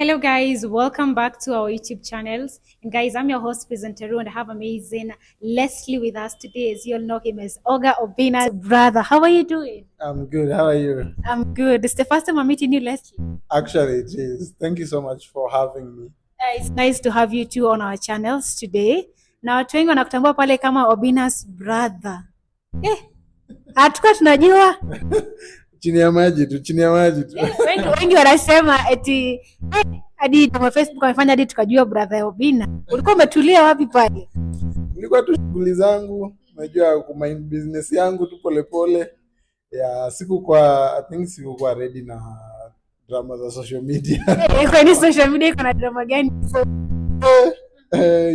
Hello guys, welcome back to our YouTube channels. And guys, I'm your host presenter and I have amazing Leslie with us today. As you all know him as OGA OBINNA's brother. How are you doing? I'm good. How are you? I'm good. It's the first time I'm meeting you, Leslie. Actually, it is. Thank you so much for having me. It's nice to have you two on our channels today. Na watu wengi wanakutambua pale kama OBINNA's brother. Hatukuwa tunajua. Chini ya maji tu, chini ya maji tu. Wengi wanasema eti hadi kwa Facebook wamefanya hadi tukajua brother ya OBINNA. Ulikuwa umetulia wapi pale? Nilikuwa tu shughuli zangu, unajua kumind business yangu tu polepole. Ya I think sikuwa ready na drama za social media. Kwani social media iko na drama gani?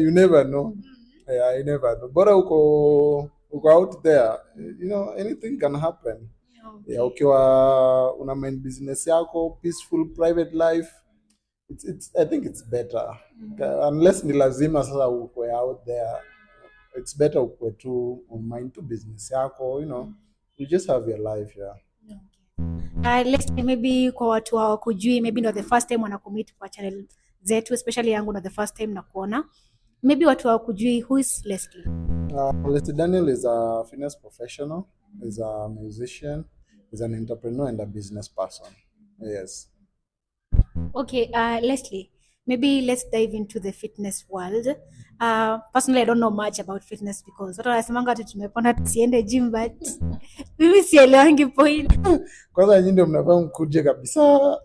You never know. Yeah, you never know. Bora uko out there, anything can happen. Yeah, ukiwa una mind business yako, peaceful private life, I think it's better. Unless ni lazima sasa uko out there, it's better uko tu mind to business yako, you just have your life. Let's maybe kwa watu hawakujui, maybe not the first time wanakumit kwa channel zetu, especially yangu not the first time na kuona, maybe watu hawakujui, who is Leslie? Leslie Daniel is a fitness professional, is a musician, is an entrepreneur and a business person. Yes. Okay, Leslie, maybe let's dive into the fitness world. Personally, I don't know much about fitness because watu wanasemanga ati tumepanda tusiende gym, but mimi sielewangi point. Kwanza nyinyi ndio mnafaa mkuje kabisa.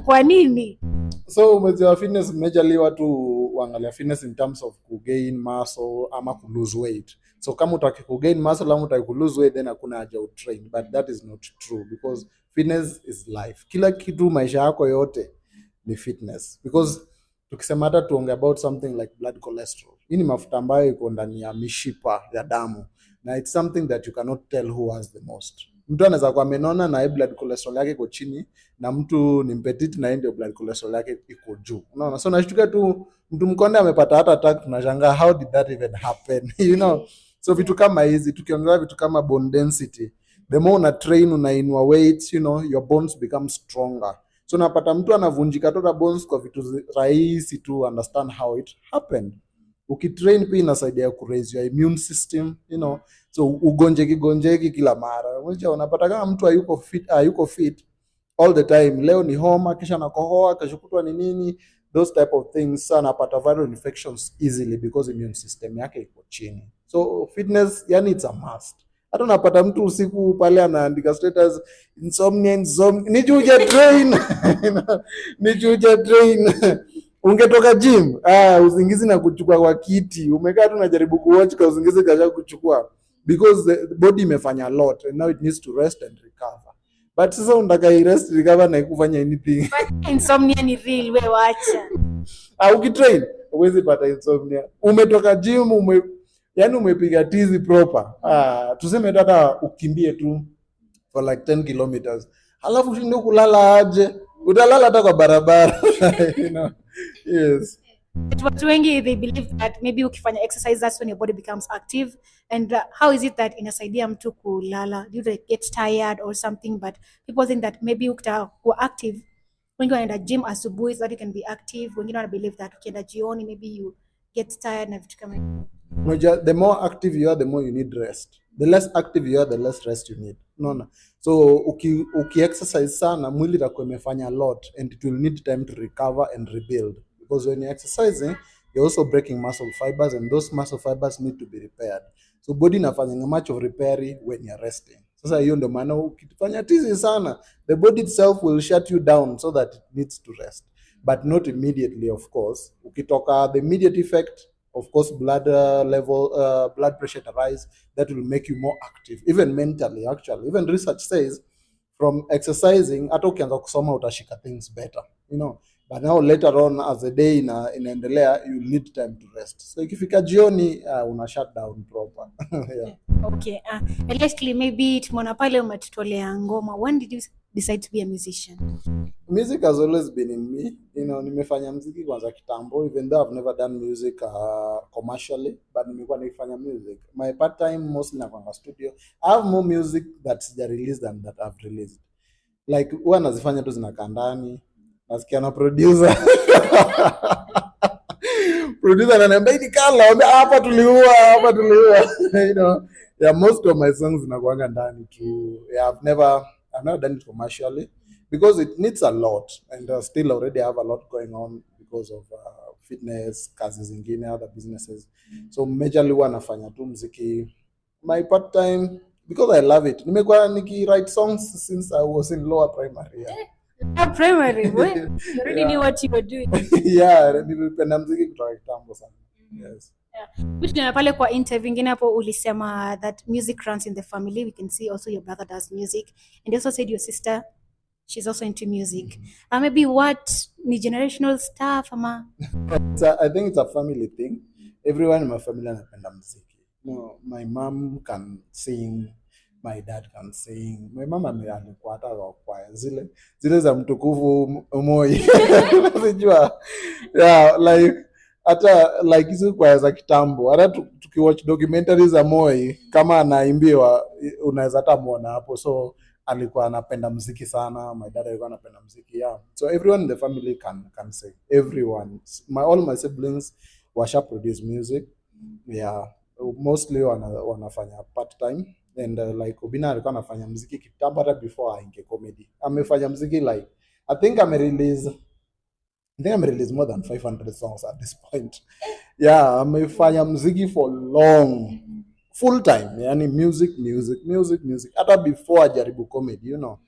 Kwa nini? So mwezi wa fitness majorly watu waangalia fitness in terms of ku gain muscle ama ku lose weight. So kama utaki ku gain muscle ama utaki ku lose weight, then hakuna haja utrain, but that is not true because fitness is life. Kila kitu maisha yako yote ni fitness, because tukisema hata tuonge about something like blood cholesterol, hii ni mafuta ambayo iko ndani ya mishipa ya damu, na it's something that you cannot tell who has the most. Mtu anaweza kuwa amenona na blood cholesterol yake iko chini, na mtu ni petite na ndio blood cholesterol yake iko juu. Unaona, so nashtuka tu mtu mkonde amepata hata attack, tunashangaa how did that even happen? So vitu kama hizi, tukiongelea vitu kama bone density, the more una train, unainua weights, your bones become stronger. So napata mtu anavunjika total bones kwa vitu rahisi tu, understand how it happened. Ukitrain pia inasaidia ku raise your immune system, so ugonjeki kila mara. Unapata kama mtu hayuko fit all the time, leo ni homa, kisha nakohoa, kesho kutwa ni nini, those type of things, sana napata viral infections easily because immune system yake iko chini. So fitness, yani it's a must. Hata unapata mtu usiku pale anaandika status insomnia, nijuje train. Nijuje train. Ungetoka gym, usingizi na kuchukua kwa kiti, umekaa tu unajaribu kuwatch kwa usingizi kaja kuchukua, because the body imefanya a lot and now it needs to rest and recover. But sasa unataka rest recover na ikufanya anything. But insomnia ni real, wewe acha. Ukitrain uwezi pata insomnia. Umetoka gym, yani umepiga tizi proper. Tuseme hata ukimbie tu for like 10 kilometers. Halafu ushinde kulala aje? Utalala hata kwa barabara. Yes. Watu wengi they believe that maybe ukifanya exercise that's when your body becomes active, and how is it that inasaidia mtu kulala? Do they get tired or something? But people think that maybe ukitakuwa active, wengi wanaenda gym asubuhi so that you can be active. Wengine wana believe that ukienda jioni maybe you get tired na vitu kama hivyo. The more active you are, the more you need rest. The less active you are, the less rest you need. Unaona? So uki exercise sana, mwili itakuwa imefanya a lot and it will need time to recover and rebuild, because when you're exercising you're also breaking muscle fibers and those muscle fibers need to be repaired. So body inafanya much of repairing when you're resting. Sasa hiyo ndio maana ukifanya tizi sana, the body itself will shut you down so that it needs to rest, but not immediately, of course. Ukitoka the immediate effect, of course, blood blood pressure rise, that will make you more active, even mentally. Actually, even research says from exercising, hata ukianza kusoma utashika things better, but now later on as the day inaendelea, you need time to rest. So ikifika jioni, una shut down proper. Yeah. Okay, Leslie, maybe tumeona pale umetutolea ngoma. When did you decide to be a musician? Music has always been in me. Nimefanya muziki kwanza kitambo, even though I've never done music commercially, but nimekuwa nikifanya music. My part time mostly na studio. I have more music that's released than that I've released. Like huwa nazifanya tu zinakaa ndani. nasikia na producer producer ananiambia hii kala hapa tuliua you know. Yeah, most of my songs zinakuanga ndani tu. Yeah, I've never done it commercially because it needs a lot, and still already have a lot going on because of fitness, kazi zingine, other businesses. So majorly huwa nafanya tu muziki my part time because I love it. Nimekuwa write songs since I was in lower primary. Yeah. Primary, when you already knew what you were doing. Yeah, nilipenda muziki kutoka kitambo sana. Yes. Which pale kwa interview ingine hapo ulisema that music runs in the family. We can see also your brother does music, and you also said your sister, she's also into music. Maybe what ni generational stuff ama? I think it's a family thing. Everyone in my family anapenda muziki. No, my mom can sing, my dad can sing. My mom alikuwa hata kwa zile za mtukufu Moi. Unajua? Yeah, like hata like hizo kwa za kitambo. Hata tukiwatch documentaries za Moi kama anaimbiwa unaweza hata muona hapo. So alikuwa anapenda muziki sana. My dad alikuwa anapenda muziki. Yeah. So everyone in the family can sing. Everyone. All my siblings washa produce music. Yeah. Mostly wanafanya part time, and like OBINNA alikuwa anafanya muziki kitambo hata before aingie comedy. Amefanya muziki like I think I'm release more than 500 songs at this point. Yeah, amefanya muziki for long, full time, yani music hata before ajaribu comedy, you know.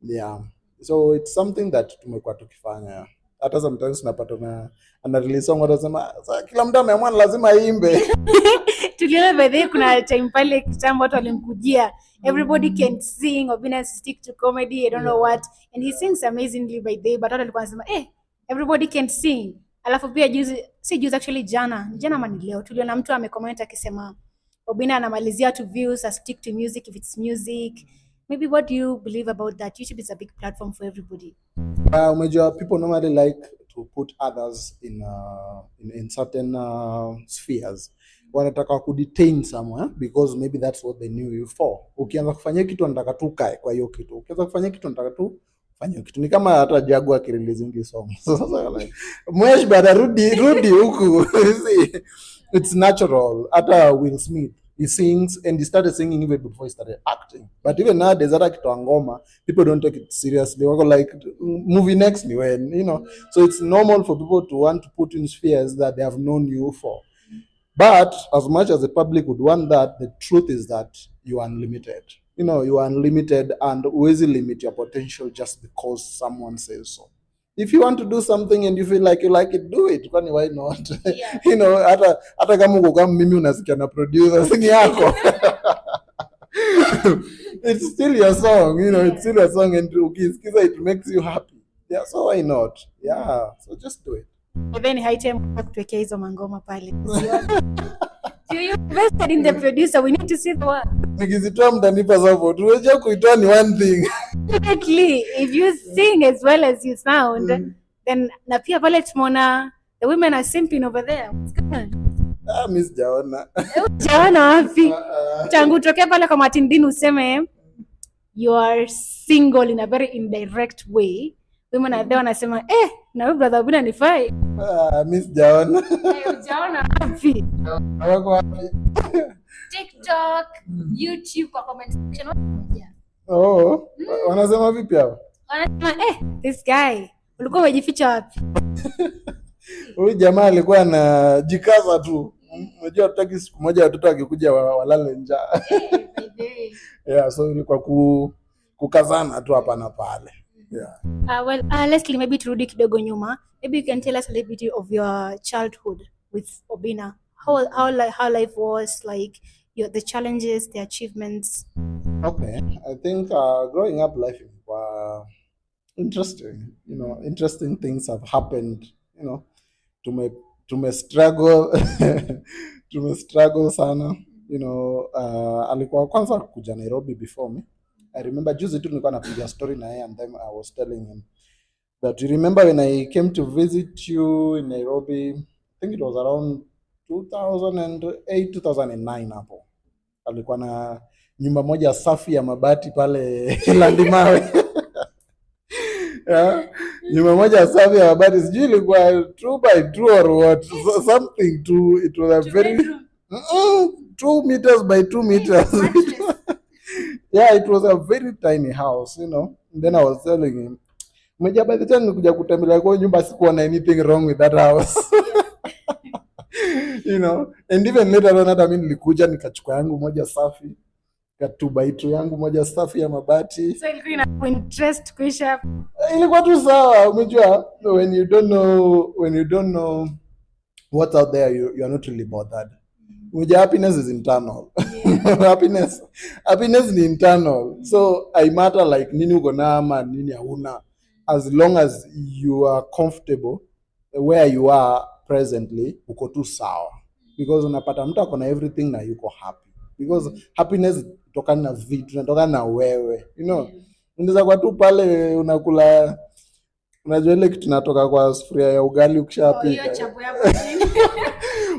Yeah, so it's something that tumekuwa tukifanya. Hata sometimes tunapata ana release song watasema kila mtu ameamua lazima aimbe. Tuliona by the way kuna time pale kitambo watu walimkujia everybody can sing, OBINNA stick to comedy, I don't know what, and he sings amazingly by the way, but watu walikuwa wanasema everybody can sing. Alafu pia juzi actually jana mani leo tuliona mtu amecomment akisema OBINNA anamalizia to views, stick to music if it's music. Maybe what do you believe about that? YouTube is a big platform for everybody. Major people normally like to put others in certain spheres. Wanataka kudetain somewhere because maybe that's what they knew you for. Ukianza kufanya kitu anataka tu kae kwa hiyo kitu. Ukianza kufanya kitu anataka tu fanya kitu. Ni kama hata Jaguar akirelease song. Mwesh bada rudi huku. It's natural. Hata Will Smith, he sings, and he started singing even before he started acting. But even nowadays, hata kitu ngoma, people don't take it seriously. Wako like movie next me when, you know. So it's normal for people to want to put in spheres that they have known you for. But as much as the public would want that, the truth is that you are unlimited. You know, you are unlimited, and always limit your potential just because someone says so. If you want to do something and you feel like you like it, do it. Kwani why not? Yeah. You know, hata kama uko kama mimi unasikia na producer sing yako. It's still your song, you know, yeah. It's still your song, and ukisikiza it makes you happy. Yeah, so why not? Yeah, so just do it. Then high time kutuwekea hizo mangoma pale. You invested in the producer, we need to see the work. Nikizitoa mtanipa support. Uweje kuitoa ni one thing. Definitely, if you sing as well as you sound, then na pia pale tumeona the women are simping over there. Miss Jaona. Jaona wapi? Tangu tokea pale kwa Matindini useme you are single in a very indirect way. Women are there wanasema na wewe brother OBINNA ni fai. Miss Jaona. Jaona wapi? Wako wapi? TikTok, YouTube kwa comment section. Wanasema vipi hao? Wanasema this guy ulikuwa umejificha wapi? Huyu jamaa alikuwa anajikaza tu. Unajua tutaki siku moja watoto wakikuja walale njaa. Yeah, so ilikuwa kukazana tu hapa na pale. Yeah. Leslie, maybe turudi kidogo nyuma. Maybe you can tell us a little bit of your childhood with OBINNA. How life was like, the challenges, the achievements. Okay, I think growing up life was interesting. You know, interesting things have happened. You know, to struggle, sana. You know, alikuwa kwanza kuja Nairobi before me. I remember juzi tu nilikuwa napiga story na yeye, and then I was telling him that you remember when I came to visit you in Nairobi, I think it was around 2008, 2009 hapo. Alikuwa na nyumba moja safi ya mabati pale Landimawe. Yeah. nyumba moja safi ya mabati, sijui ilikuwa 2x2 or what, so something to, it was a very 2 meters by 2 meters. Yeah, it was a very tiny house, you know. And then I was telling him, Meja, by the time nikuja kutembelea kwa nyumba sikuona anything wrong with that house. You know, and even later on hata mimi nilikuja nikachukua yangu moja safi, ka 2x2 yangu moja safi ya mabati. So ilikuwa ina interest kuisha. Ilikuwa tu sawa, umejua, when you don't know what's out there, you are not really bothered. Umejua, happiness is internal. Happiness ni internal. So I matter like nini uko na ama nini hauna, as long as you are comfortable where you are presently, uko tu sawa, because unapata mtu akona everything na yuko happy, because happiness tokana na vitu, natokana na wewe, you know. Unaweza kwa tu pale unakula, unajua ile kitu natoka kwa sufuria ya ugali ukishapika. Hiyo chapo yako nini?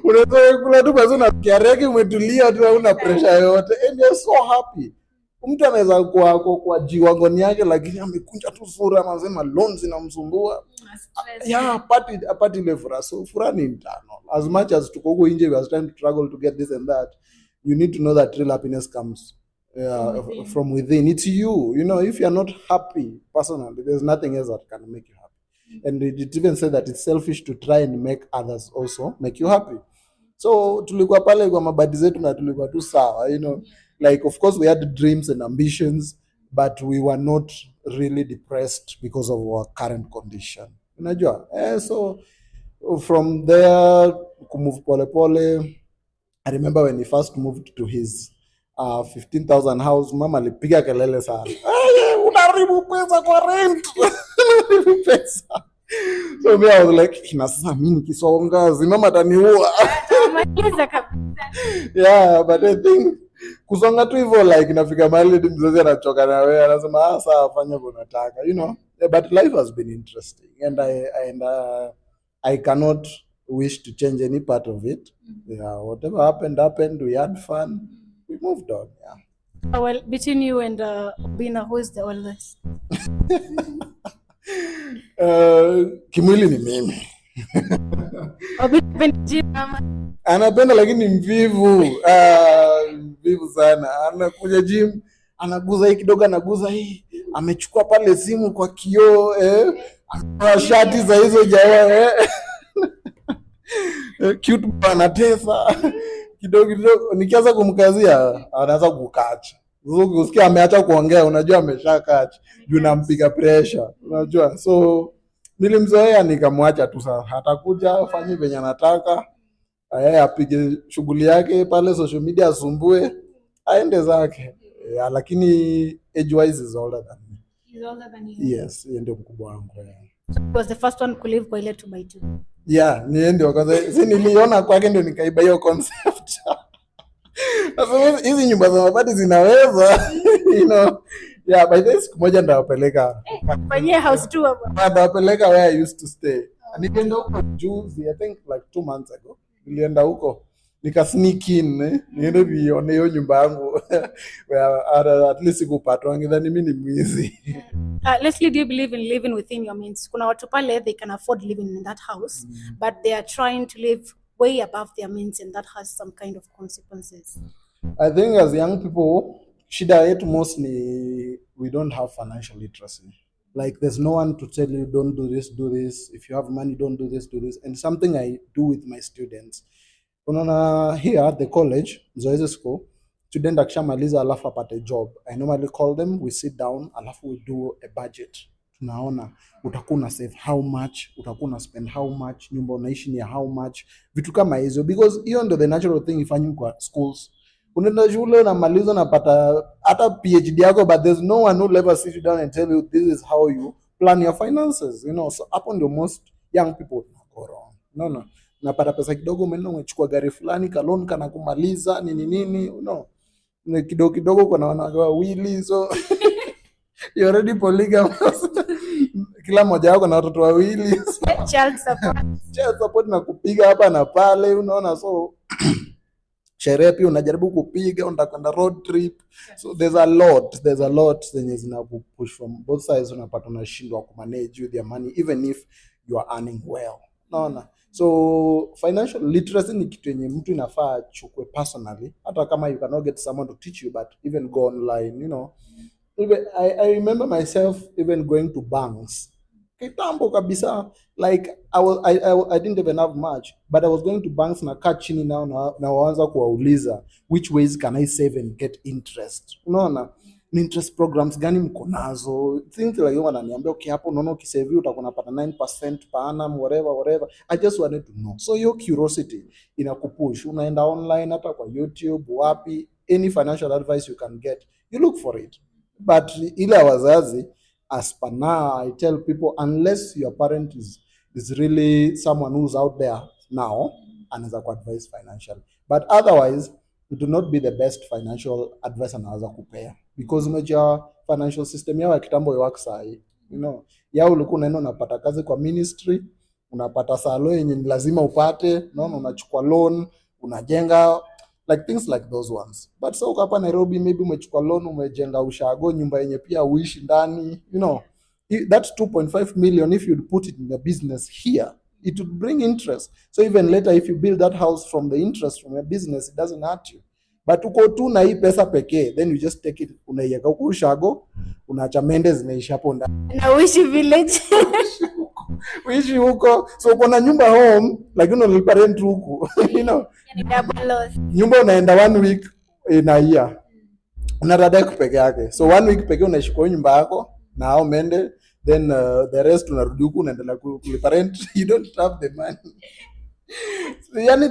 Unaweza kula tu basi unapikia reki, umetulia tu, una pressure yote, and you're so happy. Mtu anaweza kwa jiwagoni yake lakini amekunja tu sura, anasema loans zinamsumbua. Yeah, apart ile furaha. So furaha ni internal. As much as tuko huko nje we are trying to struggle to get this and that, you need to know that real happiness comes from within. It's you. You know, if you are not happy personally, there's nothing else that can make you happy. And it even said that it's selfish to try and make others also make you happy. So tulikuwa pale kwa mabadi zetu na tulikuwa tu sawa, you know. Like, of course, we had dreams and ambitions, but we were not really depressed because of our current condition. Unajua? So from there, kumove pole pole. I remember when he first moved to his 15,000 house, mama alipiga kelele sana. Unaharibu pesa kwa rent. Unaharibu pesa. So me, I was like, na sasa mimi nikisonga, mama ataniua. Yeah, but I think kusonga tu hivyo, like inafika mahali mzazi anachoka na wewe, anasema sawa, fanya unataka, you know. But life has been interesting, and I cannot wish to change any part of it. Yeah, whatever happened. We had fun. We moved on. Yeah. Well, between you and OBINNA, who is the oldest? Kimwili ni mimi. OBINNA anapenda lakini mvivu. Mvivu sana. Anakuja gym, anaguza hii kidogo, anaguza hii, amechukua pale simu kwa kioo, ana shati za hizo jawa, cute bana tesa. Kidogo nikianza kumkazia anaanza kukacha. Usikia ameacha kuongea, unajua ameshakacha. Juu nampiga pressure, unajua. So nilimzoea nikamwacha tu, sasa atakuja afanye venye anataka. Apige shughuli yake pale social media, asumbue aende zake. Yeah, lakini age wise is older than me. He's older than you. Yes, yeye ndio mkubwa wangu. So he was the first one to live kwa ile 2x2. Yeah, ni ndio kwanza. Si niliona kwake ndio nikaiba hiyo concept. Sasa hizi nyumba za mabati zinaweza, you know. Yeah, by this siku moja ndawapeleka. Fanyia house tour hapa. Ndawapeleka where I used to stay. Nilienda huko juzi, I think like 2 months ago. Nilienda huko nika sneak in, niende nione hiyo nyumba yangu. At least sikupatwa ngidhani mimi ni mwizi. Leslie, do you believe in living within your means? Kuna watu pale, they can afford living in that house, but they are trying to live way above their means, and that has some kind of consequences. I think as young people, shida yetu mostly, we don't have financial literacy. Like, there's no one to tell you, don't do this, do this. If you have money, don't do this, do this. And something I do with my students. Unaona, here at the college, Zoezi School, student akishamaliza alafu apate job, I normally call them, we sit down, alafu we do a budget. Tunaona, utakuwa una save how much, utakuwa una spend how much, nyumba unaishi ni how much, vitu kama hizo. Because hiyo ndio the natural thing ifanywe kwa schools. Unaenda shule unamaliza unapata hata PhD yako, but there's no one who will ever sit you down and tell you this is how you plan your finances, you know. So hapo ndio most young people go wrong. No. Unapata pesa kidogo, umeenda umechukua gari fulani, kalon kana kumaliza nini, you know. Kidogo kuna wanawake wawili, so you already polygamous. Kila mmoja wako na watoto wawili. Child support na kupiga hapa na pale, unaona. So sherehe pia unajaribu kupiga, unataka road trip. So there's a lot zenye zinakupush from both sides, unapata unashindwa kumanage with your money even if you are earning well. Naona. So financial literacy ni kitu yenye mtu inafaa chukue personally, hata kama you cannot get someone to teach you, but even go online, you know. Even I remember myself even going to banks kitambo kabisa, like I didn't even have much, but I was going to banks na kaa chini nao na waanza kuwauliza which ways can I save and get interest. Unaona ni interest programs gani mko nazo, things like hiyo. Wananiambia okay, hapo unaona ukisave utakuwa unapata 9% per annum, whatever. I just wanted to know. So your curiosity inakupush, unaenda online hata kwa YouTube, wapi, any financial advice you can get, you look for it. But ile wazazi, as per now, I tell people, unless your parent is really someone who's out there now anaweza kuadvise financially, but otherwise do not be the best financial advice anaweza kupea, because umejua financial system yao ya kitambo iwak sahi, you know, yao ulikuwa unaenda unapata kazi kwa ministry, unapata salo yenye ni lazima upate, unaona, unachukua loan, unajenga, like things like those ones. But so hapa Nairobi, maybe umechukua loan, umejenga ushago, nyumba yenye pia uishi ndani, you know, that 2.5 million, if you'd put it in the business here, it would bring interest. So even later, if you build that house from the interest from your business, it doesn't hurt you. But uko tu na hii pesa pekee, then you just take it, unaiweka huko ushago, unaacha mende zinaisha hapo ndani. Na uishi village. Uishi huko, so uko na nyumba home, lakini unalipa rent huko, you know. Double loss. Nyumba unaenda 1 week in a year, unarada peke yake. So 1 week pekee unaishi kwa nyumba yako na hao mende, then the rest unarudi huko unaendelea kulipa rent. You don't have the money. So, yani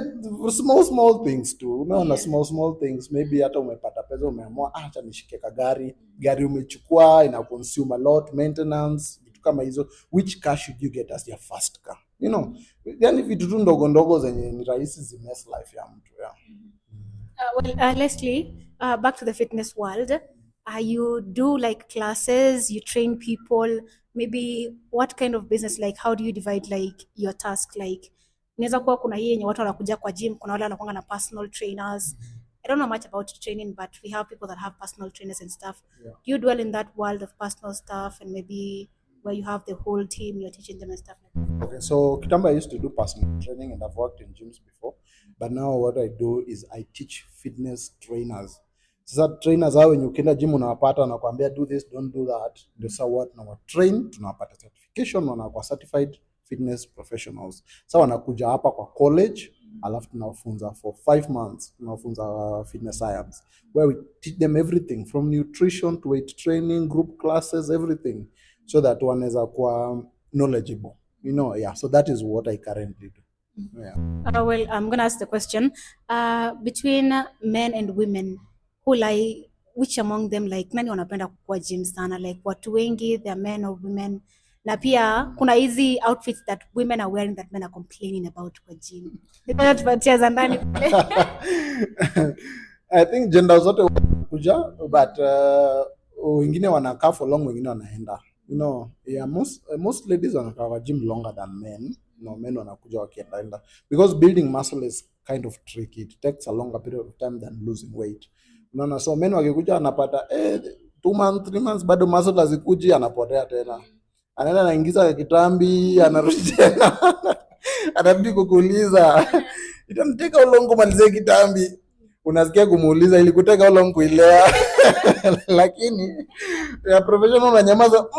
small things too, unaona, small things. Maybe hata umepata pesa, umeamua acha nishike gari umechukua, ina consume a lot, maintenance, vitu kama hizo. Which car should you get as your first car, you know? Yani vitu tu ndogo zenye ni rahisi zimess life ya mtu, yeah. Leslie, back to the fitness world. You do like classes, you train people, maybe what kind of business, like how do you divide like your task? Like inaweza kuwa kuna hii yenye watu wanakuja kwa gym, kuna wale wanakuanga na personal trainers. I don't know much about training, but we have people that have personal trainers and stuff. Yeah. Do you dwell in that world of personal stuff, and maybe where you have the whole team, you're teaching them and stuff like that? Okay, so kitambo I used to do personal training and I've worked in gyms before, but now what I do is I teach fitness trainers. Sasa trainers hao wenye ukienda gym unawapata wanakuambia do this, don't do that. Ndio sasa what na train, tunawapata certification, wanakuwa certified fitness professionals. Sasa wanakuja hapa kwa college, alafu tunawafunza for 5 months, tunawafunza fitness science, where we teach them everything from nutrition to weight training, group classes, everything, so that wanaweza kuwa knowledgeable, you know. Yeah, so that is what I currently do. Yeah. Well, I'm gonna ask the question, between men and women, which among them, like nani wanapenda kukua gym sana? Like watu wengi, they are men or women, na pia kuna hizi outfits that women are wearing that men are complaining about kwa gym. Tupatia za ndani. I think gender zote kuja, but wengine wanakaa for long, wengine wanaenda, you know. Yeah, most ladies wanakaa kwa gym longer than men. No, men wanakuja wakienda, because building muscle is kind of tricky. It takes a longer period of time than losing weight. Unaona, so men wakikuja anapata 2 months 3 months bado muscle hazikuji, anapotea tena, anaenda anaingiza kitambi, anarudi tena anarudi kukuuliza itamteka ulongo malize kitambi, unasikia kumuuliza ili kuteka ulongo kuilea lakini ya professional unanyamaza,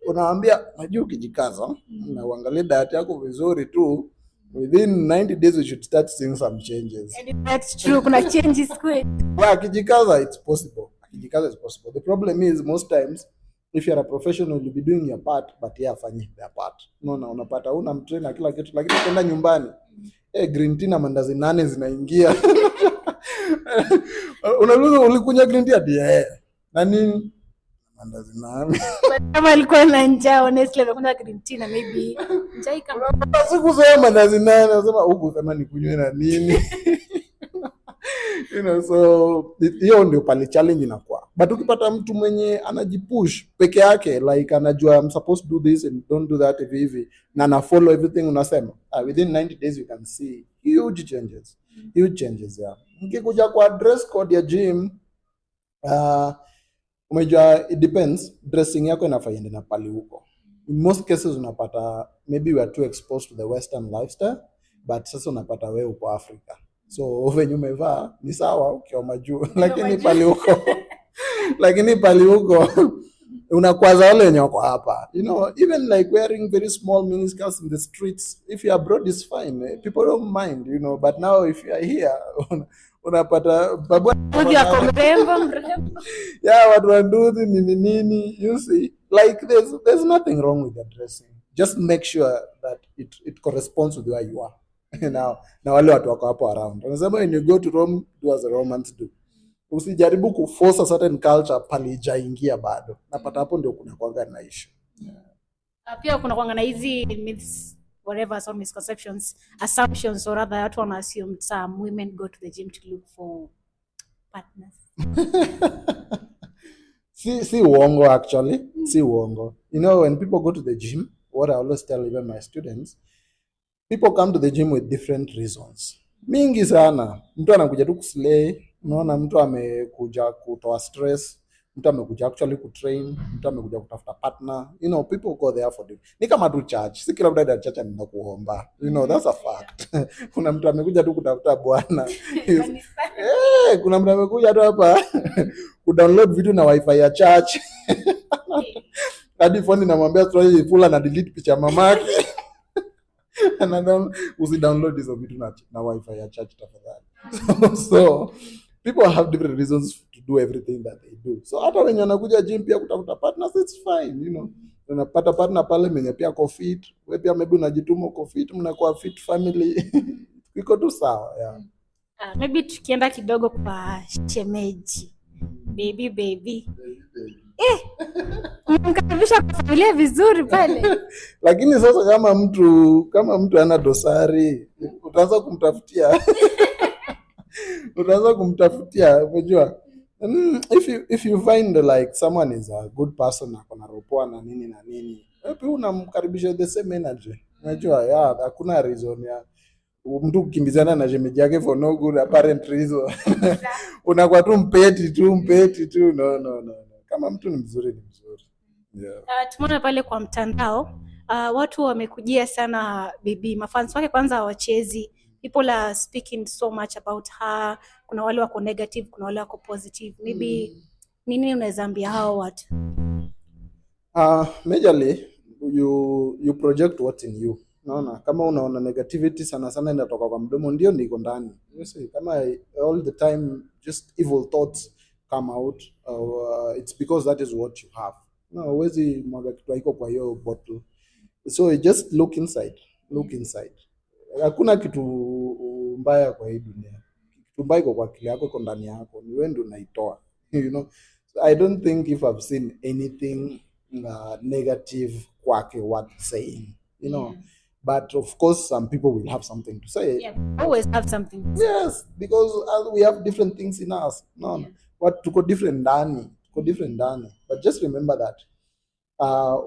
unawaambia najua ukijikaza na uangalie diet yako vizuri tu, within 90 days we should start seeing some changes. And that's true, kuna changes quick. Well, akijikaza it's possible. Akijikaza it's possible. The problem is most times if you are a professional you'll be doing your part, but yeye afanyi their part. Unaona, unapata una mtrainer kila kitu, lakini kwenda nyumbani green tea na mandazi 8 zinaingia. Unauliza ulikunywa green tea hadi na nini? Mandazi 8. Kama alikuwa na njaa, honestly alikunywa green tea na maybe njaa kama sikusema mandazi 8, nasema huko kama nikunywe na nini. You know, so hiyo ndio pale challenge inakuwa. But ukipata mtu mwenye anajipush peke yake, like anajua I'm supposed to do this and don't do that hivi na na follow everything unasema, within 90 days you can see huge changes. Huge changes, yeah. Mkikuja kwa dress code ya gym, umejua it depends, dressing yako inafaa iende na pali huko. In most cases unapata maybe we are too exposed to the western lifestyle, but sasa unapata wewe uko Africa, so venye umevaa ni sawa ukiwa majuu lakini pali huko lakini pali huko unakwaza wale wenye wako hapa, you know, even like wearing very small miniskirts in the streets, if you are abroad is fine, people don't mind, you know, but now if you are here unapata babu yako mrembo yeah, watu wanduthi nini, you see, like there's nothing wrong with the dressing, just make sure that it corresponds with where you are na wale watu wako hapo around. Wanasema when you go to Rome, do as the Romans do. Usijaribu kuforce a certain culture pali jaingia bado. Napata hapo ndio kuna kwanga na issue. Pia kuna kwanga na hizi myths, whatever, some misconceptions, assumptions, or rather watu wana assume some women go to the gym to look for partners. Si uongo actually. Si uongo. You know, when people go to the gym, what I always tell even my students, people come to the gym with different reasons. Mingi sana. Mtu anakuja tu kuslay, unaona, mtu amekuja kutoa stress, mtu amekuja actually kutrain, mtu amekuja kutafuta partner. You know, people go there for it. Ni kama tu church. Si kila mtu anaenda church anaenda kuomba. You know, that's a fact. Kuna mtu amekuja tu kutafuta bwana. Kuna mtu amekuja tu hapa kudownload vitu na wifi ya church. Hadi phone inamwambia story full na delete picha mamake. Usidownload hizo vitu na wifi ya church tafadhali. So people have different reasons to do everything that they do. So hata wenye wanakuja gym pia kutafuta partners, it's fine, you know. Unapata partner pale mwenye pia ko fit, wewe pia maybe unajituma uko fit, mnakuwa fit family. Iko tu sawa, yeah. Maybe tukienda kidogo kwa shemeji. Baby. Mkaribisha kwa familia vizuri pale. Lakini sasa kama mtu ana dosari, utaanza kumtafutia, unajua. If you find like someone is a good person na kuna ropoa na nini, pia unamkaribisha the same energy. Unajua, yeah, hakuna reason ya mtu kukimbizana na shemeji yake for no good apparent reason. Unakuwa tu mpeti tu. No. Kama mtu ni mzuri. Yeah. Tumeona pale kwa mtandao, watu wamekujia sana BEBII. Mafans wake kwanza hawachezi. People are speaking so much about her. Kuna wale wako negative, kuna wale wako positive. Maybe nini unaweza ambia hao watu? Majorly you project what's in you. Naona kama unaona negativity sana inatoka kwa mdomo, ndio ndiko ndani. You see, kama all the time just evil thoughts come out, it's because that is what you have. No, huwezi mwaga kitu haiko kwa hiyo bottle. So just look inside. Hakuna kitu mbaya kwa hii dunia. Kitu mbaya iko kwa akili yako, iko ndani yako. Ni wewe ndio unaitoa. You know. So I don't think if I've seen anything negative kwake what saying, you know. Yeah. But of course some people will have something to say. Yeah, always have something to say. Yes, because we have different things in us. No. Yeah. What tuko different ndani. But just remember that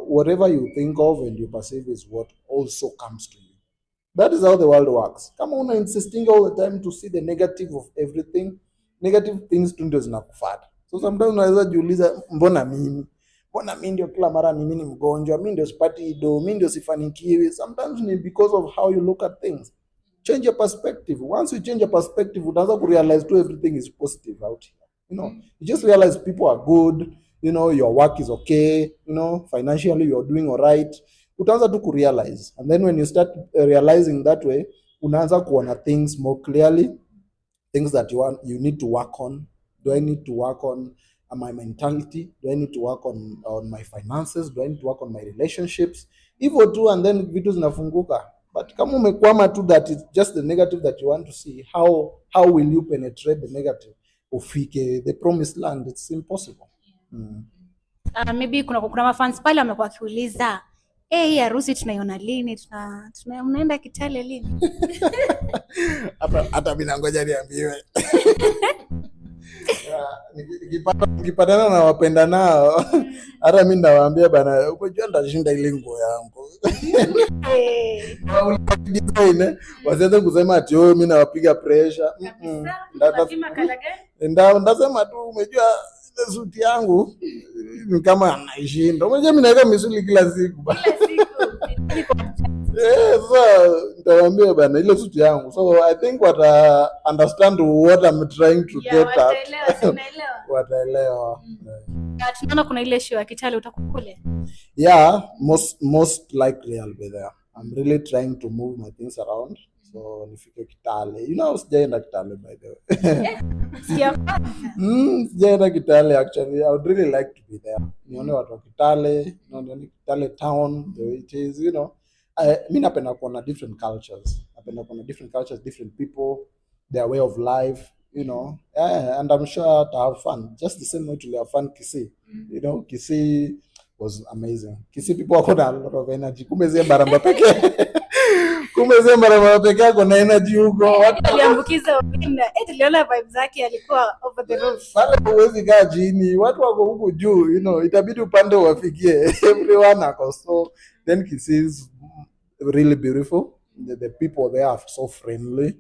whatever you think of and you perceive is what also comes to you. That is how the world works. Kama una insisting all the time to see the negative of everything, negative things tu ndio zinakufuata. So sometimes unaweza jiuliza, mbona mimi ndio kila mara mimi ni mgonjwa, mimi ndio sipati ido, mimi ndio sifanikiwi. Sometimes ni because of how you look at things. Change your perspective. Once you change your perspective, utaanza kurealize to everything is positive out here. You know, you just realize people are good, you know, your work is okay, you know, financially you're doing all right. Utaanza tu kurealize. And then when you start realizing that way, unaanza kuona things more clearly, things that you need to work on. Do I need to work on my mentality? Do I need to work on my finances? Do I need to work on my relationships? Hivyo tu, and then vitu zinafunguka. But kama umekwama tu that it's just the negative that you want to see, how will you penetrate the negative? Ufike the promised land, it's impossible. Maybe kuna mafans pale wamekuwa kiuliza, hii harusi tunaiona lini? Unaenda Kitale lini? Hata mimi nangoja niambiwe. Nikipatana na wapenda nao hata mimi nawaambia bana, unajua ndashinda ile nguo yangu. Design wasianze kusema ati wewe mimi nawapiga pressure. Ndasema tu umejua ile suti yangu ni kama anaishinda. Unajua mimi naweka misuli kila siku. So nitawaambia bana ile suti yangu. So I think understand what I'm trying to get at. Wataelewa. Tunaona kuna ile show ya Kitale utakukule. Yeah, most likely I'll be there. I'm really trying to move my things around. So nifike Kitale. You know, sijaenda Kitale by the way. Sijaenda Kitale actually. I would really like to be there. Nione watu wa Kitale, nione Kitale town, the way it is, you know. Mimi napenda kuona different cultures. Napenda kuona different cultures, different people, their way of life, you know. And I'm sure to have fun. Just the same way to have fun Kisii. You know, Kisii was amazing. Kisii people wako na a lot of energy. Kumbe zile baramba pekee. Kumbe zile baramba pekee yako na energy huko. Watu waliambukiza OBINNA. Tuliona vibes zake alikuwa over the roof. Pale huwezi kaa chini. Watu wako huko juu, you know, itabidi upande uwafikie. Everyone ako so. Then Kisii is really beautiful. The people there are so friendly.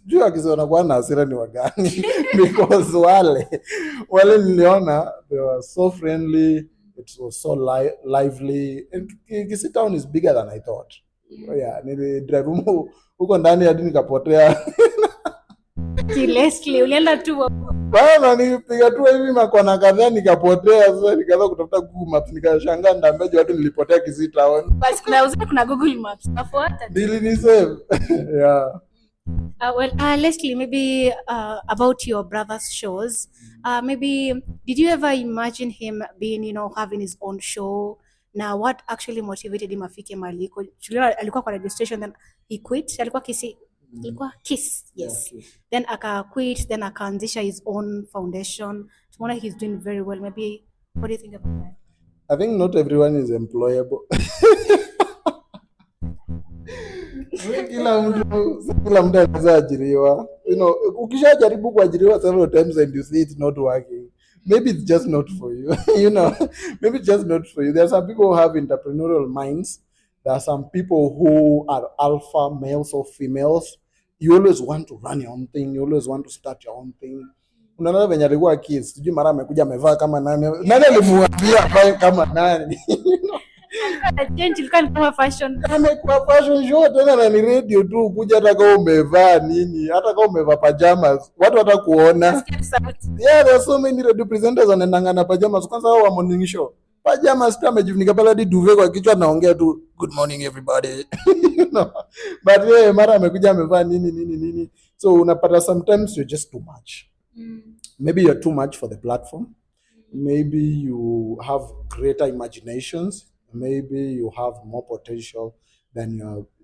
Juu akisema kwa na hasira ni wagani because wale niliona they were so friendly, it was so lively, and Kisii town is bigger than I thought. Yeah, nili drive huko ndani hadi nikapotea. Leslie ulienda tu bana, nipiga tu hivi makona kadhaa nikapotea. Sasa nikaanza kutafuta Google Maps, nikashangaa ndambeje watu nilipotea Kisii town. Basi kuna Google Maps nafuata Dili ni save. Yeah. Leslie, maybe about your brother's shows. Maybe did you ever imagine him being, you know, having his own show? Now, what actually motivated him afike maliko? Alikuwa kwa radio station, then he quit. Alikuwa Kisii. Alikuwa Kiss, yes. Yeah, then aka quit, then akaanzisha his own foundation. Tomorrow he's doing very well. Maybe, what do you think about that? I think not everyone is employable. Kila mtu anaweza ajiriwa. You know, ukishajaribu kuajiriwa several times and you see it's not working, maybe it's just not for you. You know, maybe it's just not for you. There are some people who have entrepreneurial minds. There are some people who are alpha males or females. You always want to run your own thing. You always want to start your own thing. Unaona venye alikuwa Kiss, sijui mara amekuja amevaa kama nani. Nani alimuambia avae kama nani? Kama fashion. Amekuwa fashion show tena na ni radio tu, kuja hata kama umevaa nini, hata kama umevaa pajamas, watu watakuona. Yeah, there are so many radio presenters wanaendanga na pajamas. Kwanza wao wa morning show, pajamas tu amejifunika pale hadi duvet kwa kichwa, naongea tu good morning everybody. You know, but yeah, mara amekuja amevaa nini. So unapata sometimes you're just too much. Maybe you're too much for the platform. Maybe you have greater imaginations. Maybe you have more potential than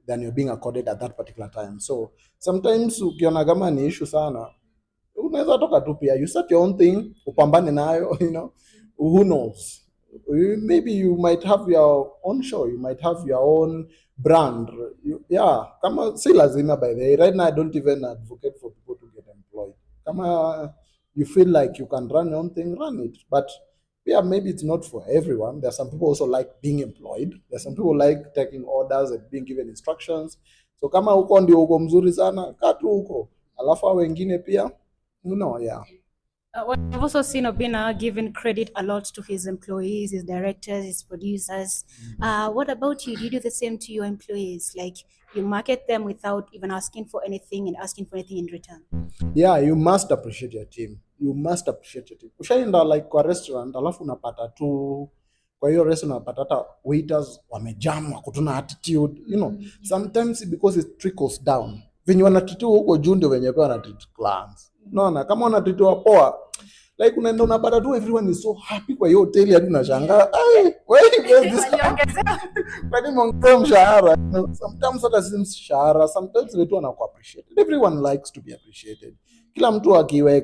you're being accorded at that particular time. So sometimes ukiona kama ni issue sana, unaweza toka tu pia, you start your own thing, upambane nayo, you know. Who knows? Maybe you might have your own show, you might have your own brand. Yeah, kama si lazima by the way. Right now I don't even advocate for people to get employed. Kama you feel like you can run your own thing, run it. But yeah, maybe it's not for everyone. There are some people also like being employed. There are some people like taking orders and being given instructions. So kama uko ndio uko mzuri sana, kaa tu huko. Alafu wengine pia, you know, yeah. I've also seen OBINNA giving credit a lot to his employees, his directors, his producers. What about you? Do you do the same to your employees? Like you market them without even asking for anything and asking for anything in return? Yeah, you must appreciate your team. You must appreciate your team. Ushaenda like kwa restaurant, alafu unapata tu kwa hiyo restaurant unapata hata waiters wamejam, wakutuna attitude, you know. Sometimes because it trickles down. Venye wanatreatiwa huko juu ndio venye pia wanatreat clients. Unaona, kama wanatreatiwa poa, like unaenda unapata tu everyone is so happy kwa hiyo hoteli hadi unashangaa, kwani mwongeza mshahara? Sometimes hata si mshahara, sometimes wetu wanaku appreciate. Everyone likes to be appreciated. Kila mtu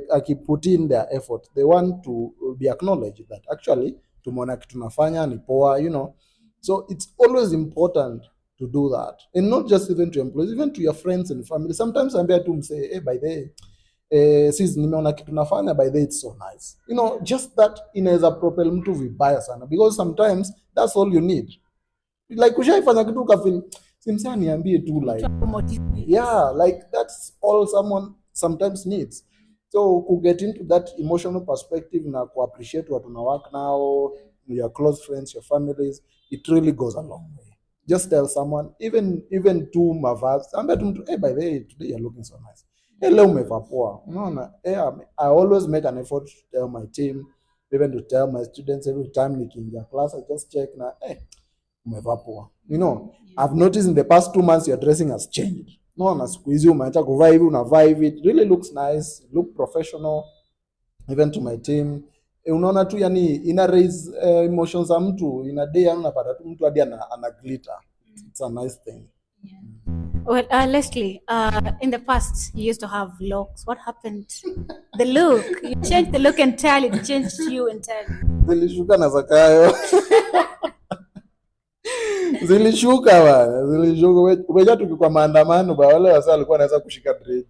akiput in their effort, they want to be acknowledged that actually tumeona kitu tunafanya ni poa, you know. So it's always important to do that, and not just even to employees, even to your friends and family. Sometimes ambia tu msee, by the way, sis nimeona kitu nafanya by the way, it's so nice, you know, just that inaweza propel mtu vibaya sana, because sometimes that's all you need, like ushaifanya kitu ukafeel simsa niambie tu, like yeah, like that's all someone sometimes needs. So to get into that emotional perspective na ku appreciate what una work now, your close friends, your families, it really goes a long way. Just tell someone, even two mavazi, ambia tu mtu, hey, by the way, today you're looking so nice, hey, leo umevaa poa, unaona. Hey, I always make an effort to tell my team, even to tell my students every time nikiingia class, I just check na, hey, umevaa poa, you know. I've noticed in the past 2 months your dressing has changed. Unaona, siku hizi umeacha kuvaa hivi, unavaa hivi, it really looks nice, look professional. Even to my team, unaona tu, yani ina raise emotions za mtu in a day, unapata tu mtu hadi ana glitter. It's a nice thing. Yeah. Well, Leslie, in the past you used to have locks. What happened? The look, you changed the look entirely. It changed you entirely. Zilishuka na Zakayo. Zilishuka bana, zilishuka. Umeja tukikwa maandamano ba wale wasa walikuwa wanaweza kushika dread.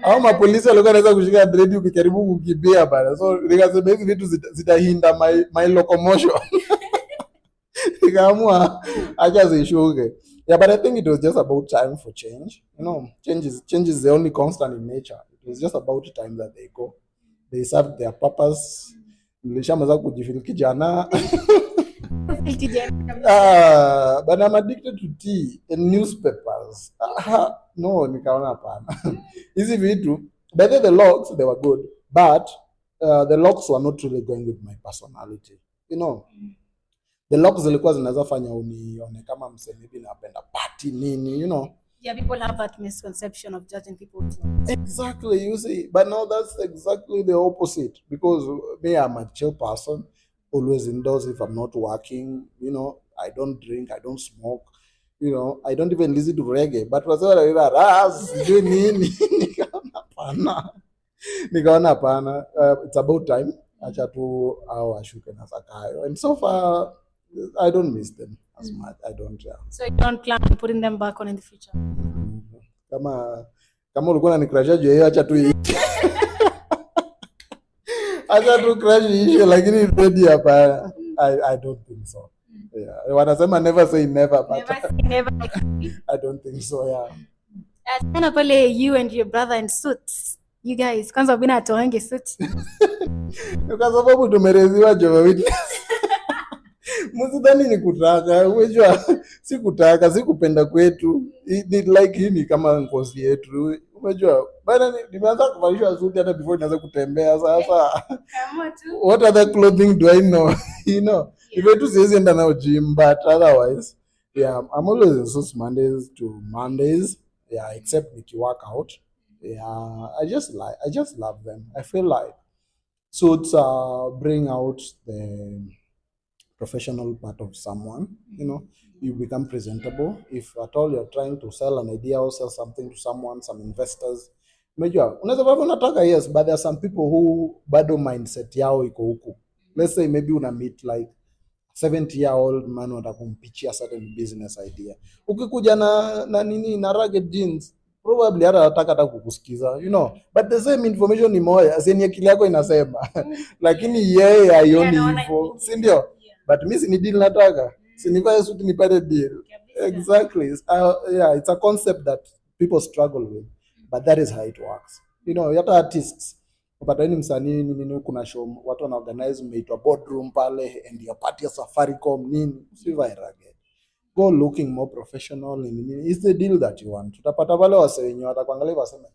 Au mapolisi walikuwa wanaweza kushika dread ukijaribu kukimbia bana. So nikasema hizi vitu zitahinda my locomotion. Nikaamua acha zishuke. Yeah, but I think it was just about time for change. You know, change is the only constant in nature. It was just about time that they go. They served their purpose. Nilishamaliza kujifeel kijana. But I'm addicted to tea and newspapers. No, nikaona hapana. Hizi vitu, better the locks, they were good, but the locks were not really going with my personality. You know, the locks zilikuwa zinaweza fanya unione kama msee maybe napenda party nini, you know. Yeah, people have that misconception of judging people. Exactly, you see. But now that's exactly the opposite, because me, I'm a chill person, always indoors if I'm not working, you know. I don't drink, I don't smoke, you know. I don't even listen to reggae. But nikaona hapana, it's about time. Acha tu au ashuke na Zakayo. And so far, I don't miss them as much. I don't. Yeah. So you don't plan on putting them back on in the future? Kama ulikuwa unanikrasha juu hiyo, acha tu acha tu crash issue, lakini ready hapa. I don't think so. Yeah. Wanasema never say never, but never say never. I don't think so. Yeah. Sana pale you and your brother in suits. You guys, kwanza OBINNA atoange suits. Kwa sababu tumereziwa Jehovah Witness. Msidhani ni kutaka, unajua si kutaka, si kupenda kwetu. Ni like hii ni kama ngozi yetu. Unajua, bana nimeanza kuvalishwa suti hata before nianze kutembea sasa. What other clothing do I know? You know, if I do siwezi enda na gym, but otherwise, yeah, I'm always in suits Mondays to Mondays. Yeah, except niki work out. Yeah, I just love them. I feel like suits bring out the professional part of someone, you know. You become presentable. If at all you're trying to sell an idea or sell something to someone, some investors, unajua unaweza bado unataka, yes, but there are some people who bado mindset yao iko huku. Let's say maybe una meet like 70-year-old man watakumpichia certain business idea, ukikuja na nini na ragged jeans, probably hata kukusikiza, you know, but the same information ni moja, aseni akili yako inasema lakini yeye haioni hivyo, si ndio? But mimi si deal nataka, si nivae suit nipate deal. Exactly. Yeah, it's a concept that people struggle with, but that is how it works. You know, hata artists, upata ni msanii nini, kuna show watu wana organize meitwa boardroom pale and your party ya Safaricom nini, usivae ragged. Go looking more professional nini. Is the deal that you want. Utapata wale wase wenyewe watakuangalia waseme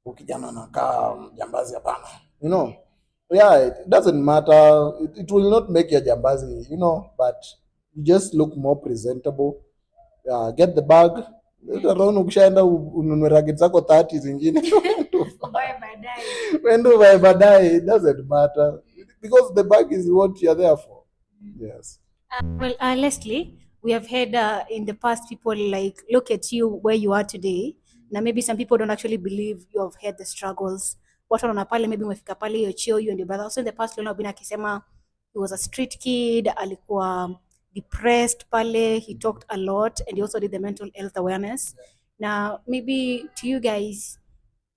ukijana nakaa jambazi hapana. You know. Yeah, it doesn't matter. It will not make you a jambazi, you know, but you just look more presentable. Get the bag. Around ukishaenda ununue ragged zako 30 zingine. When do I badai? It doesn't matter. Because the bag is what you're there for. Yes. Well, Leslie, we have heard in the past people like look at you where you are today. Now maybe some people don't actually believe you have had the struggles. Watu wanaona pale maybe umefika pale hiyo cheo, you and your brother. Also in the past tuliona OBINNA akisema he was a street kid, alikuwa depressed pale, he talked a lot and he also did the mental health awareness. Now maybe to you guys,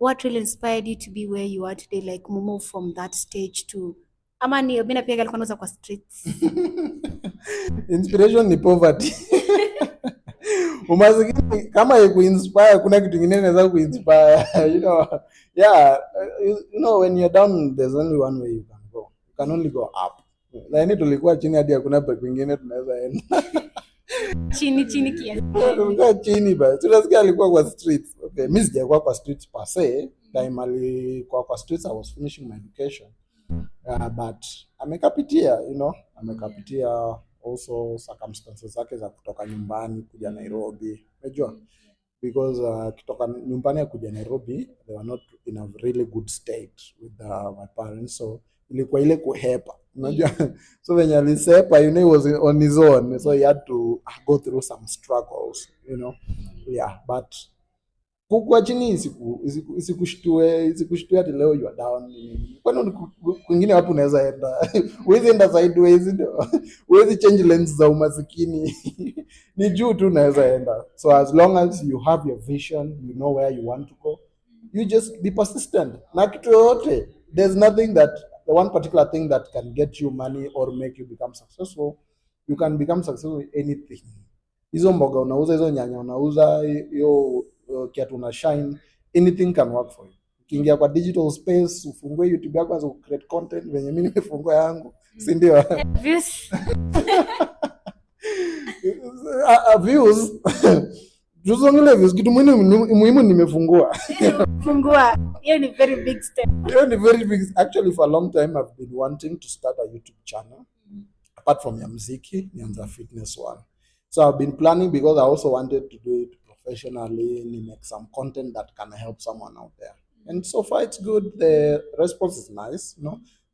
what really inspired you to be where you are today, like move from that stage to ama ni Obinna pia alikuwa anauza kwa streets? Inspiration ni poverty. Umasikini kama ikuinspire, kuna kitu kingine inaweza kuinspire. Yeah, when you're down there's only one way you can go. You can only go up. Lakini tulikuwa chini hadi hakuna pa kwingine tunaweza enda. Chini kiasi. Tulikuwa chini basi. Tunasikia alikuwa kwa streets. Okay, mimi sijakuwa kwa streets per se. Time alikuwa kwa streets I was finishing my education. But amekapitia, amekapitia also circumstances zake za kutoka nyumbani kuja Nairobi. Unajua? Because kutoka nyumbani kuja Nairobi, they were not in a really good state with my parents. So ilikuwa ile kuhepa. Unajua? So when alisepa, he was on his own. So he had to go through some struggles, Yeah, but kukua chini isikushtue ati leo you are down. Kwani kwingine wapi unaweza enda? Huwezi enda sideways, huwezi change lanes za umasikini. Ni juu tu unaweza enda. So as long as you have your vision, you know where you want to go, you just be persistent. Na kitu yote, there's nothing that the one particular thing that can get you money or make you become successful. You can become successful with anything. Hizo mboga unauza, hizo nyanya unauza, hiyo kiatu na shine, anything can work for you. Ukiingia kwa digital space, ufungue YouTube yako anza create content venye mimi nimefungua yangu, si ndio? Views. Views. Tuzongele views, kitu muhimu nimefungua. Fungua. Hiyo ni very big step. Actually for a long time I've been wanting to start a YouTube channel. Apart from ya muziki, nianza fitness one. So I've been planning because I also wanted to do it professionally, make some content that can help someone out there. And so far it's good. The response is nice,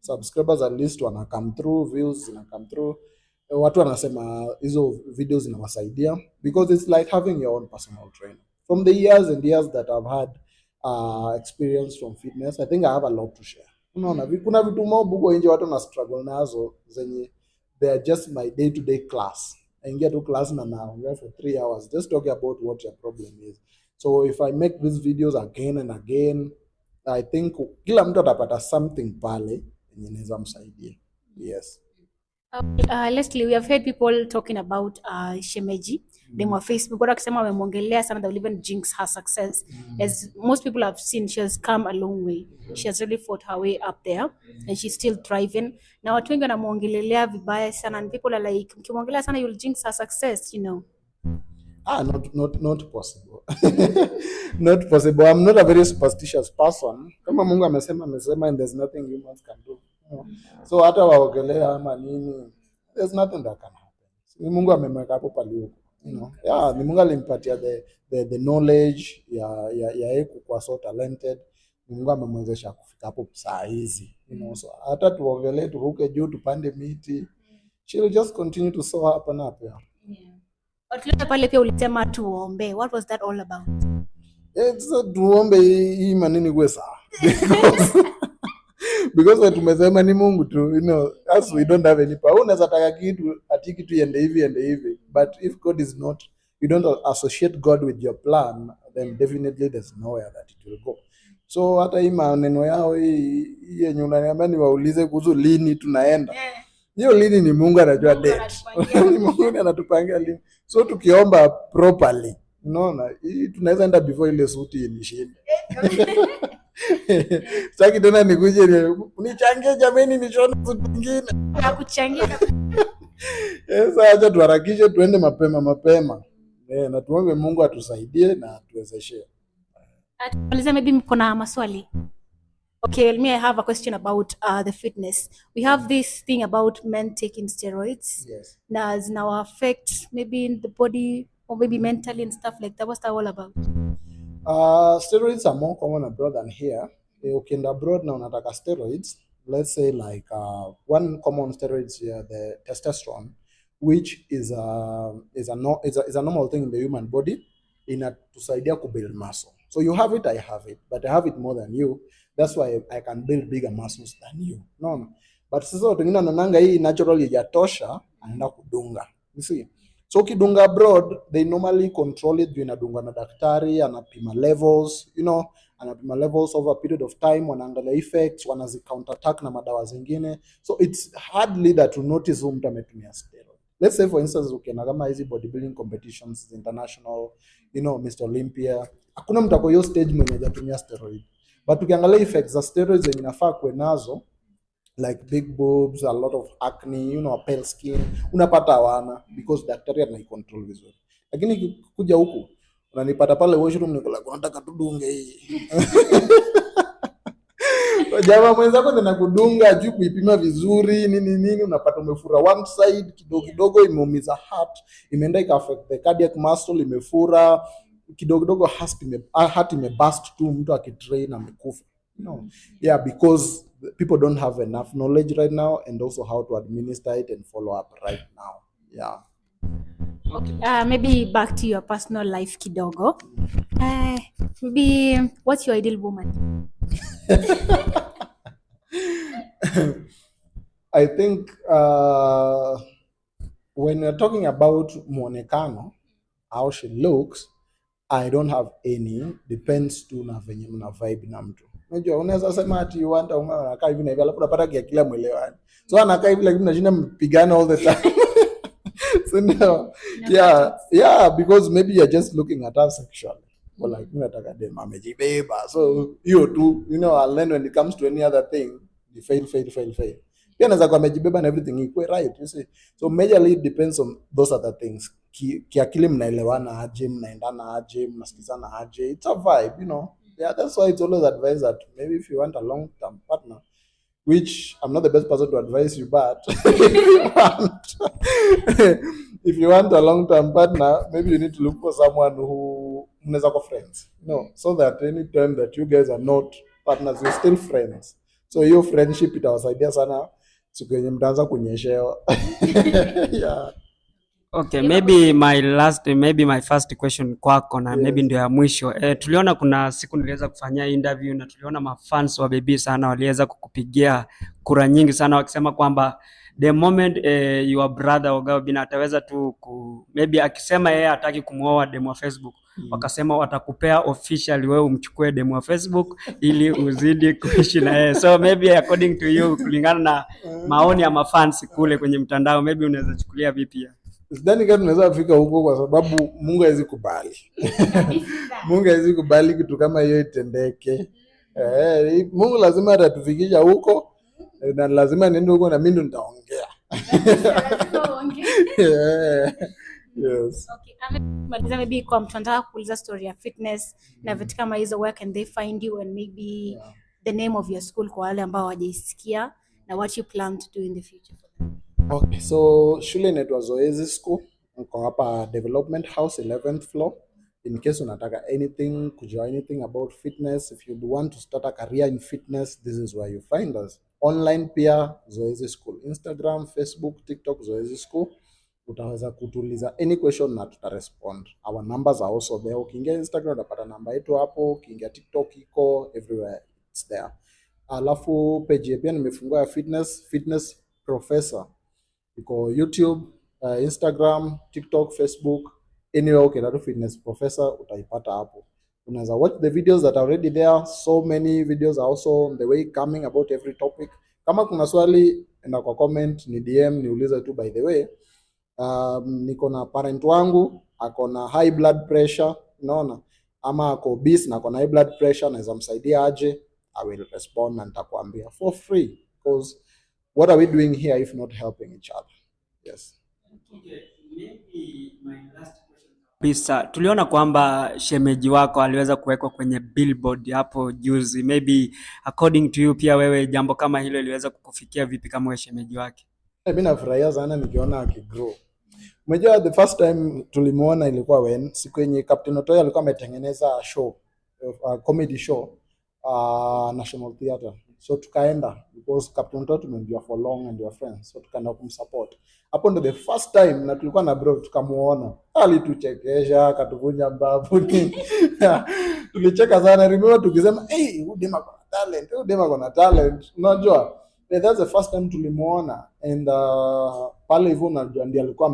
subscribers at least wanna come through, views wanna come through. Watu wanasema hizo videos zinawasaidia because it's like having your own personal trainer. From the years and years that I've had experience from fitness, I think I have a lot to share. Unaona, kuna vitu mobugo nje watu na struggle nazo zenye they are just my day-to-day class. I get to class now for 3 hours just talking about what your problem is. So if I make these videos again and again, I think kila mtu atapata something pale yenye inaweza msaidia. Yes. Lastly, we have heard people talking about Shemeji. Them on Facebook, wakisema wamemwongelea sana, they will even jinx her success. As most people have seen, she has come a long way. She has really fought her way up there and she's still thriving. Na watu wengi wanamwongelelea vibaya sana and people are like, mkimwongelea sana you'll jinx her success, Not possible. Not possible. I'm not a very superstitious person. Kama Mungu amesema and there's nothing humans can do. So hata waongelea ama nini, there's nothing that can happen. Ni Mungu amemweka hapo pale. Yeah, ni Mungu alimpatia the knowledge ya kuwa so talented. Ni Mungu amemwezesha kufika hapo saa hizi. So hata tuongelee, turuke juu, tupande miti, she will just continue to soar up and up. Yeah. Pale pia ulisema tuombe. What was that all about? It's tuombe hii manini kwa sawa. Because tumesema ni Mungu tu, as we don't have any power. Unaweza taka kitu ati kitu iende hivi, but if God is not, you don't associate God with your plan, then definitely there's nowhere that it will go. So hata hii maneno yao hii yenye unaniambia ni waulize kuhusu lini tunaenda. Hiyo lini ni Mungu anajua date. Ni Mungu anatupangia lini. So tukiomba properly, unaona, tunaweza enda before ile suti inishinde. Sasa tena nikuje nichangie jameni nishone suti nyingine. Na kuchangia. Sasa acha tuharakishe tuende mapema. Na tuombe Mungu atusaidie na atuwezeshe. Atuulize maybe mko na maswali. Okay, well, I have a question about the fitness. We have this thing about men taking steroids. Yes. Does now affect maybe in the body or maybe mentally and stuff like that? What's that all about? Steroids are more common abroad than here. Ukienda abroad na unataka steroids, let's say like one common steroids here, the testosterone, which is a normal thing in the human body, inatusaidia kubuild muscle. So you have it, I have it, but I have it more than you. That's why I can build bigger muscles than you. No. But sasa watu wengine wanananga hii natural ijatosha, anaenda kudunga. You see? So ukidunga abroad, they normally control it, inadungwa na daktari, anapima levels, anapima levels over a period of time, wanaangalia effects, wanazi counter attack na madawa zingine. So it's hardly that you notice who mtu ametumia steroid. Let's say for instance, ukienda kama hizi bodybuilding competitions international, Mr. Olympia, hakuna mtu ako hiyo stage mwenye hajatumia steroid. But ukiangalia effects za steroids zenye inafaa kuwe nazo, like big boobs, a lot of acne, pale skin, unapata hawana because daktari anaicontrol vizuri. Lakini kuja huku unanipata pale washroom niko like unataka tudunge hii. Jamaa mwenzako tena kudunga juu kuipima vizuri nini, unapata umefura one side kidogo imeumiza heart, imeenda ika affect the cardiac muscle, imefura kidogo heart imebust tu, mtu akitrain amekufa. Yeah, because people don't have enough knowledge right now and also how to administer it and follow up right now. Yeah. Okay. Maybe back to your personal life kidogo. Maybe what's your ideal woman? I think when we're talking about muonekano, how she looks, I don't have any, depends tu na venye mna vibe na mtu. Unajua unaweza sema ati you want anakaa hivi na hivi alafu unapata kila mwelewani. So anakaa hivi lakini mnashinda mpigana all the time. So no. Yeah, because maybe you're just looking at her sexually. Or like unataka dem amejibeba. So you too, and then when it comes to any other thing, you fail. Pia naweza kwa amejibeba and everything equal, right? You see. So majorly it depends on those other things. Kiakili mnaelewana aje, mnaendana aje, mnasikizana aje. It's a vibe, Yeah, that's why it's always advised that maybe if you want a long-term partner, which I'm not the best person to advise you, but if you want a long-term partner, maybe you need to look for someone who mnaweza kuwa friends, so that any time that you guys are not partners, you're still friends. So your friendship itawasaidia sana siku yenye mtaanza kunyeshewa. Yeah. Okay, maybe my first question kwako na maybe ndio ya mwisho. Tuliona kuna siku niliweza kufanyia interview na tuliona mafans wa BEBII sana waliweza kukupigia kura nyingi sana wakisema kwamba the moment your brother OBINNA ataweza tu maybe akisema yeye hataki kumuoa demo wa Facebook, wakasema watakupea officially wewe umchukue demo wa Facebook ili uzidi kuishi na yeye. So maybe according to you, kulingana na maoni ya mafans kule kwenye mtandao, maybe unaweza chukulia vipi? Sidhani kama tunaweza kufika huko kwa sababu Mungu hawezi kubali. Mungu hawezi kubali kitu kama hiyo itendeke. Mungu lazima atatufikisha huko na lazima niende huko na mimi nitaongea. Yes. Okay. Maybe kwa mtandao kuuliza story ya fitness na vitu kama hizo, where can they find you and maybe the name of your school kwa wale ambao hawajaisikia na what you plan to do in the future? Okay, so shule inaitwa Zoezi School. Uko hapa Development House 11th floor. In case unataka kujua anything about fitness, if you want to start a career in fitness, this is where you find us. Online pia Zoezi School, Instagram, Facebook, TikTok, Zoezi School. Utaweza kutuliza any question na tutarespond. Our numbers are also there. Ukiingia Instagram utapata namba yetu hapo, ukiingia TikTok iko everywhere, it's there. Alafu page pia nimefungua ya fitness professor. Iko YouTube, Instagram, TikTok, Facebook, anywhere ukienda fitness professor utaipata hapo. Unaweza watch the videos that are already there. So many videos are also on the way coming about every topic. Kama kuna swali enda kwa comment, ni DM, niulize tu. By the way, niko na parent wangu ako na high blood pressure, unaona, ama ako obese na ako na high blood pressure, naweza msaidia aje? I will respond and nitakwambia for free, because what are we doing here if not helping each other? Yes. Okay, maybe my last question. Pisa, tuliona kwamba shemeji wako aliweza kuwekwa kwenye billboard hapo juzi. Maybe according to you pia wewe jambo kama hilo iliweza kukufikia vipi kama wewe shemeji wake? Mimi nafurahia sana nikiona akigrow. Umejua the first time tulimuona ilikuwa when siku yenye Captain Otoya alikuwa ametengeneza show, comedy show, National Theatre. So tukaenda because Captain Otoya tumemjua for long and we are friends. So tukaenda kumsupport. Hapo ndo the first time na tulikuwa na bro tukamuona. Alituchekesha, akatuvunja mbavu. Tulicheka sana. Remember tukisema, "Hey, huyu dema kuna talent." Unajua? That's the first time tulimuona and pale hivyo unajua ndiye alikuwa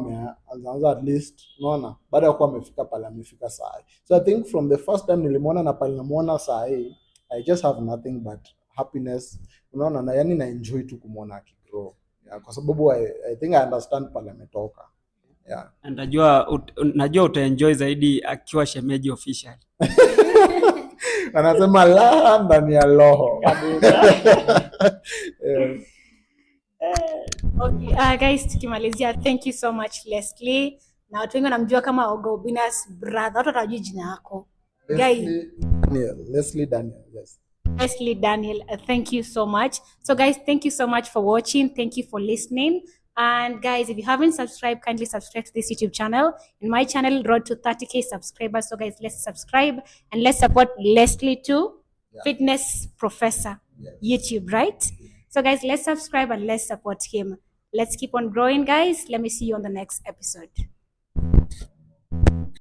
ameanza at least, unaona, baada ya kuwa amefika pale amefika saa hii. So I think from the first time nilimwona na pale namuona saa hii, I just have nothing but happiness, unaona, na yani na enjoy tu kumwona akigrow, yeah, kwa sababu I think I understand pale ametoka, yeah. Najua utaenjoy zaidi akiwa shemeji official. Anasema la ndani ya roho. Okay, guys, tukimalizia, thank you so much Leslie. Na watu wengi wanamjua kama Oga Obinna's brother. Watu watajua jina yako. Leslie Daniel, yes. Leslie Daniel, thank you so much. So guys, thank you so much for watching. Thank you for listening. And guys, if you haven't subscribed, kindly subscribe to this YouTube channel. In my channel, road to 30K subscribers. So guys, let's subscribe and let's support Leslie too. Yeah. Fitness Professor, yes. YouTube, right? Yeah. So guys, let's subscribe and let's support him. Let's keep on growing, guys. Let me see you on the next episode.